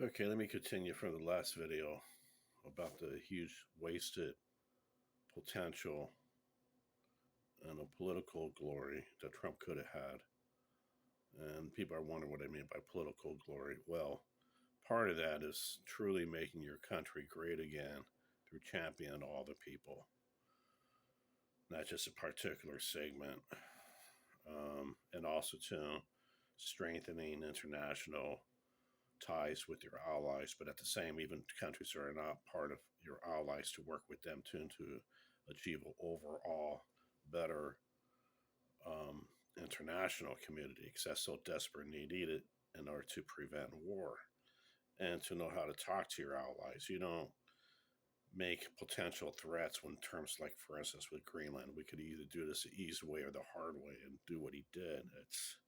Okay, let me continue from the last video about the huge wasted potential and a political glory that Trump could have had. And people are wondering what I mean by political glory. Well, part of that is truly making your country great again through championing all the people, not just a particular segment. And also to strengthening international ties with your allies, but at the same, even countries that are not part of your allies, to work with them to achieve an overall better um, international community, because that's so desperately needed in order to prevent war and to know how to talk to your allies. You don't make potential threats when terms like, for instance, with Greenland, we could either do this the easy way or the hard way and do what he did. It's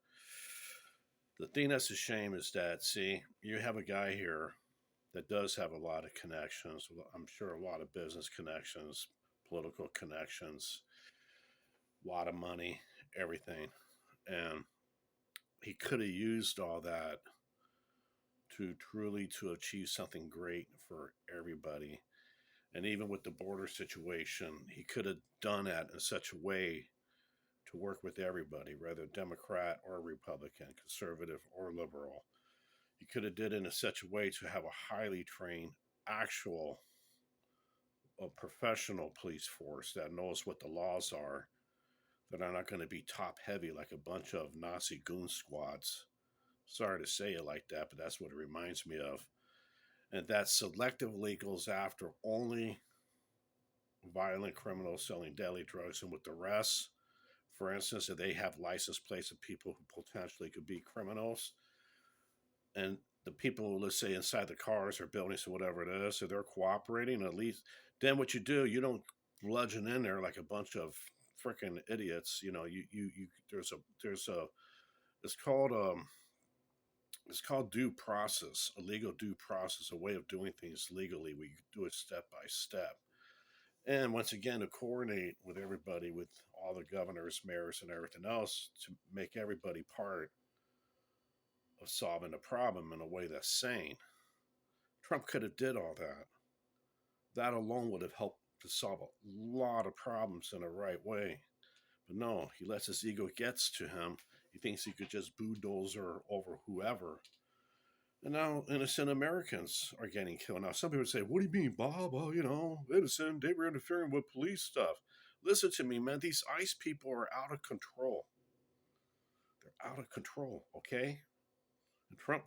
the thing that's a shame is that, see, you have a guy here that does have a lot of connections. I'm sure a lot of business connections, political connections, a lot of money, everything. And he could have used all that to truly to achieve something great for everybody. And even with the border situation, he could have done that in such a way to work with everybody, whether Democrat or Republican, conservative or liberal. He could have did it in such a way to have a highly trained, actual, a professional police force that knows what the laws are, that are not going to be top heavy like a bunch of Nazi goon squads. Sorry to say it like that, but that's what it reminds me of. And that selectively goes after only violent criminals selling deadly drugs, and with the rest, for instance, if they have license plates of people who potentially could be criminals, and the people, let's say, inside the cars or buildings or whatever it is, so they're cooperating, at least, then what you do, you don't bludgeon in there like a bunch of freaking idiots. You know, there's a, it's called, it's called due process, a legal due process, a way of doing things legally. We do it step by step. And once again, to coordinate with everybody, with all the governors, mayors, and everything else, to make everybody part of solving the problem in a way that's sane. Trump could have did all that. That alone would have helped to solve a lot of problems in the right way. But no, he lets his ego gets to him. He thinks he could just bulldozer over whoever. And now innocent Americans are getting killed. Now, some people say, what do you mean, Bob? Oh, innocent. They were interfering with police stuff. Listen to me, man. These ICE people are out of control. They're out of control, okay? And Trump